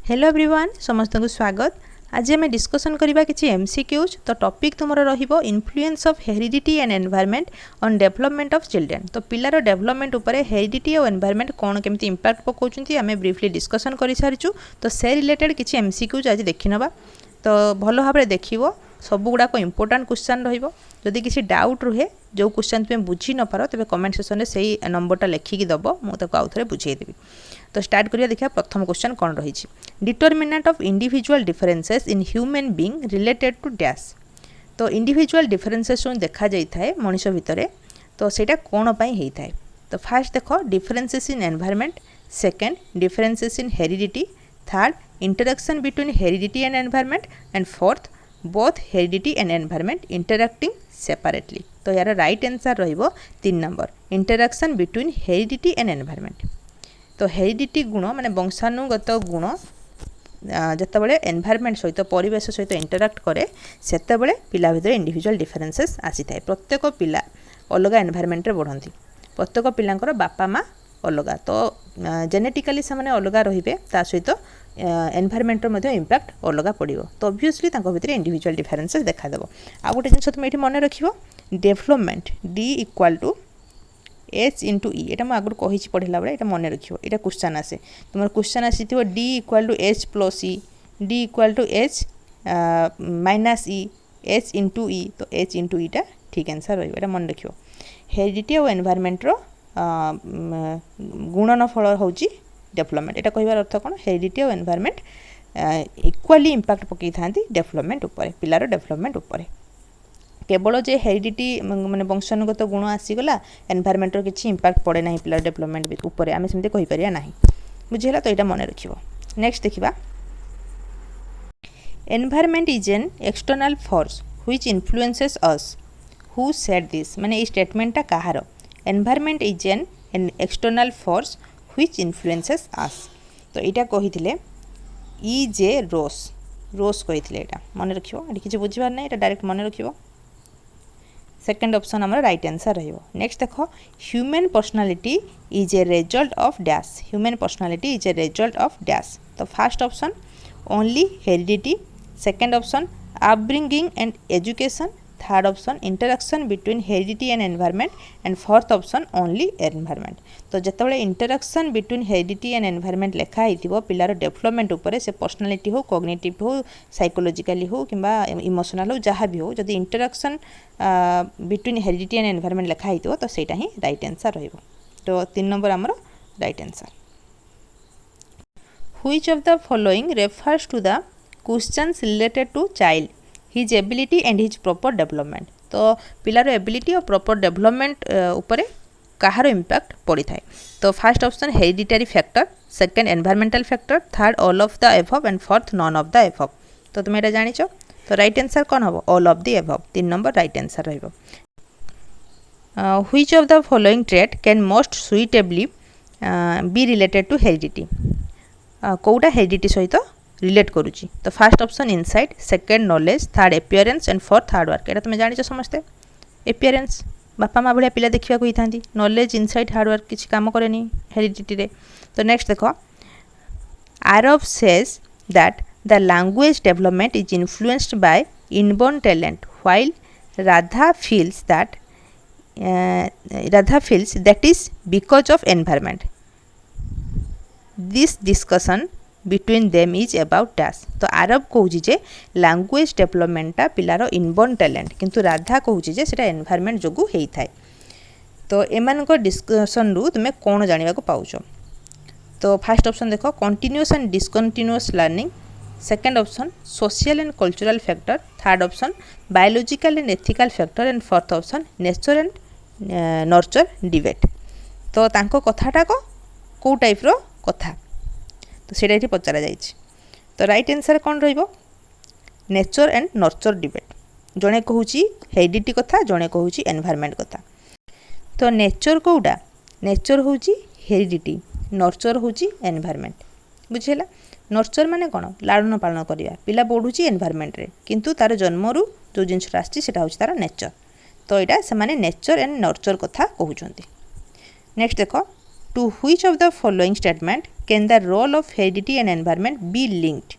Hello everyone समस्त को स्वागत। आज आम डिस्कसन करबा किछि एमसीक्यूज। तो टॉपिक तुमर रहिबो influence of heredity and environment on development of children. तो पिलार डेवलपमेंट उपरे हेरिडिटी और एनवायरनमेंट कोन केमती इंपैक्ट पकाउछन्ती आम ब्रीफली डिस्कसन कर सारिछु। तो से रिलेटेड किछि एमसीक्यूज आज देखिनबा। तो भल भाव देखिबो सब गुड़ाक इंपोर्टाट क्वेश्चन रहिबो। जदि किसी डाउट रुहे जो क्वेश्चन तुम बुझी न पार तेरे कमेंट सेक्शन में सही नंबरटा लिखिकी दब मुझे आउ थे बुझेदेवी। तो स्टार्ट करिया देखिया प्रथम क्वेश्चन कौन रही। Determinant of individual differences in human being related to dash. तो इंडिविजुअल डिफरेंसेस जो देखा जाए मनुष्य भितर तो सेटा कौन पाई होता है। तो फास्ट देख differences in environment, second differences in heredity, third interaction between heredity and environment and fourth both heredity and environment interacting separately. तो यार राइट आंसर रहिबो 3 number interaction between heredity and environment. तो हेरिडिटी गुण माने वंशानुगत गुण जितेबाला environment सहित परिवेश सहित इंटराक्ट करे सेतेबाला पिला भितर इंडिविजुअल डिफरेंसेस आसी थाए। प्रत्येक पिला अलग एनवायरनमेंट रे बढ़ती, प्रत्येक पिलांकर बापा माँ अलग, तो जेनेटिकली से माने अलग रहिबे, ता सहित एनवायरनमेंट मध्ये इंपैक्ट अलग पड़ो। तो ऑब्वियसली तांको भितर इंडिविजुअल डिफरेंसेस देखा देबो। आ गोटे जिनिस तुम ये मन रखिबो development D equal to H into E. एटा मैं आगुरी कही पढ़ला बेले ये मन रखियो, ये क्वेश्चन आसे तुम क्वेश्चन आसी D equal to H plus E, D equal to H minus E, H into E. तो एच इंटू ईटा ठीक आंसर रही मन रखियो। हेरिडिटी और एनवायरनमेंट गुणन फल हूँ डेवलपमेंट। एटा कहबार अर्थ कौन, हेरिडिटी और एनवायरनमेंट इक्वाली इंपैक्ट पकई था डेवलपमेंट उपरे, पिलार डेवलपमेंट उपरे। केवल जे हेरिडिटी माने वंशानुगत गुण आसीगला एनवायरनमेंट किसी इंपैक्ट पड़े ना पिलार डेवलपमेंट उपरे, आम सेमती कहि परिया नाही। बुझिला तो यहाँ मन रखिबो। नेक्स्ट देखिबा environment is an external force which influences us. Who said this, माने ई स्टेटमेंटटा कहार। Environment is an external force which influences us. तो यहाँ कही ई जे रोस, रोस कही यहाँ मन रखिबो। ये किसी बुझीबार ना, ये डायरेक्ट मन रखिबो। सेकेंड ऑप्शन हमारा राइट आंसर रहिबो। नेक्स्ट देखो human personality is a result of dash. Human personality is a result of dash. तो first option only heredity, second option upbringing and education, third option interaction between heredity and environment and fourth option only environment. तो जितेबाला interaction between heredity and environment लिखा होइथिबो पिलार development उपरे, से personality हो, cognitive हो, psychologically हो किंबा इमोशनल हो, जहाँ भी हो, जदि interaction between heredity and environment लिखा होइथिबो तो सेटा ही राइट आंसर रहिबो। तो 3 नंबर हमरो right answer. Which of the following refers to the questions related to child his ability and his proper development. तो पिलार एबिलिटी और प्रॉपर डेवलपमेंट उपरे कहार इंपैक्ट पड़ी थाए। तो first option hereditary factor, second environmental factor, third all of the above and fourth none of the above. तो तुम ये जानिछ। तो राइट आंसर कौन हम, all of the above. 3 number right answer रहिबो। Which of the following trait can most suitably be related to heredity. कोटा heredity सहित रिलेट करुच्ची। तो first option insight, second knowledge, third appearance and fourth hard work. एटा तुम जानिछ समस्ते। Appearance बापा माँ भाया पिला देखा ही था, नॉलेज इनसाइट हार्ड वर्क किसी काम करे हेरिडिटी रे। तो नेक्स्ट देखो Aarav says that the language development is influenced by inborn talent while Radha feels that is because of environment. This discussion between them is about dash. तो आरब कहूँ जे लैंग्वेज डेवलपमेंटा पिलार inborn talent, किंतु राधा कहूँ जे सेटा एनवायरनमेंट जोगु होता है। तो एमान डिस्कसन रु तुम कौन जाना पाउछ। तो फर्स्ट ऑप्शन देखो continuous and discontinuous learning, second option social and cultural factor, third option biological and ethical factor and fourth option nature and nurture debate. तो तांको कथाटा को टाइप रो कथा, तो सेटा ये पचरा जाइए। तो राइट आंसर कौन रहिबो, नेचर एंड नर्चर डिबेट। जड़े कहूँ हेरिडिटी कथा, जड़े कहूँ एनवायरनमेंट कथा। तो नेचर कौटा, नेचर हूँ हेरिडिटी, नर्चर हूँ एनवायरनमेंट। बुझेगा नर्चर माने कौन, लालन पालन करवा, पिला बढ़ुची एनवायरनमेंट रे, किंतु तार जन्मरू जो जिनस आसटा हूँ तार नेचर। तो यहाँ से माने नेचर एंड नर्चर कथा कहते। नेक्स्ट देख two which of the following statement can the role of heredity and environment be linked.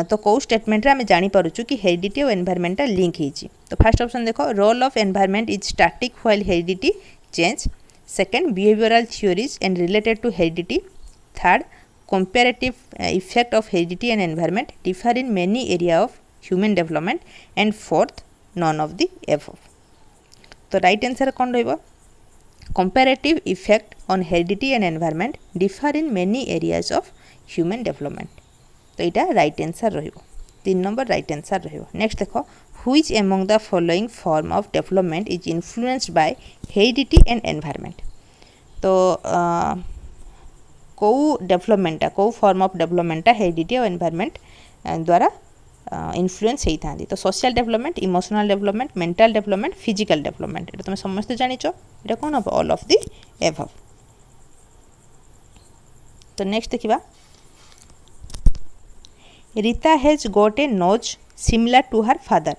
तो कौ स्टेटमेंट रे आम जापर कि हेरिडिटी और एनवायरनमेंट लिंक होती। तो फर्स्ट ऑप्शन देखो, role of environment is static while heredity change. Second, behavioural theories and related to heredity. Third, comparative effect of heredity and environment differ in many area of human development, and fourth, none of the above। तो right answer कौन रहिबो? comparative effect on heredity and environment differ in many areas of human development। तो यहाँ right answer रहिबो, 3 number right answer रहिबो। Next देखो, which among the following form of development is influenced by heredity and environment। तो कौ डेवलपमेंटा कौ form of डेवलपमेंटा हेरिडिटी और एनवायरनमेंट द्वारा इन्फ्लुएंस होता है। तो social development, emotional development, mental development, physical development, ये तुम समस्त जानिच। ये कौन हम? All of the above. तो नेक्स्ट देखा, Rita has got a nose similar to her father,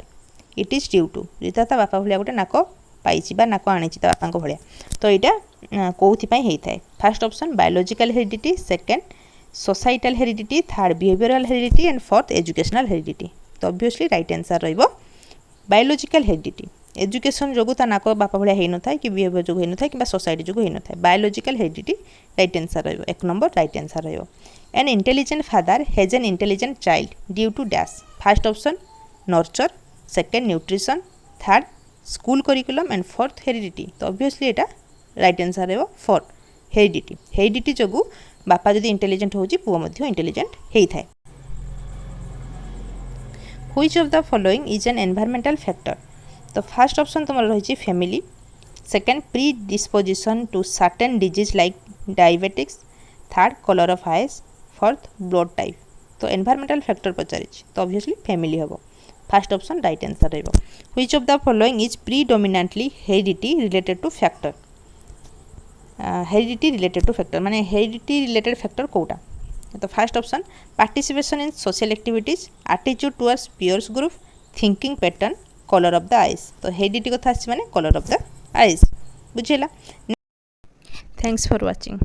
it is due to. Rita ता बापा भाया गोटे नाक पाई नाक आनी बापा भाया। तो यहाँ कौन होता है? First option biological heredity, second societal heredity, third behavioural heredity, and fourth educational heredity. तो ऑब्वियसली राइट आंसर रहिबो बायोलॉजिकल हेरिडिटी। एजुकेशन जो ता नाक बापा भाया होन था कि बिहेवियर जो होन था कि सोसाइटी जो होन था। बायोलॉजिकल हेरिडिटी राइट आंसर रहिबो, 1 नंबर राइट आंसर रहिबो। An intelligent father has an intelligent child due to dash. First option nurture, second nutrition, third school curriculum, and fourth heredity. तो ऑब्वियसली एटा राइट आंसर रहिबो fourth heredity. Heredity जो बापा जदि intelligent होची पुओ मध्य इंटेलिजेंट हेइथाय। Which of the following is an environmental factor. तो फर्स्ट ऑप्शन तुम रही family, second predisposition to certain disease like diabetics, third colour of eyes, fourth blood type. तो एनवायरमेंटल फैक्टर पचारि, तो ऑब्वियसली फैमिली हम। First option right answer रहिबो। Which of the following is predominantly heredity related to factor. Heredity related to factor माने heredity related factor कोटा। तो first option participation in social activities, attitude towards peers group, thinking pattern, colour of the eyes. तो heredity कथा आसी माने colour of the eyes. बुझेला? Thanks for watching.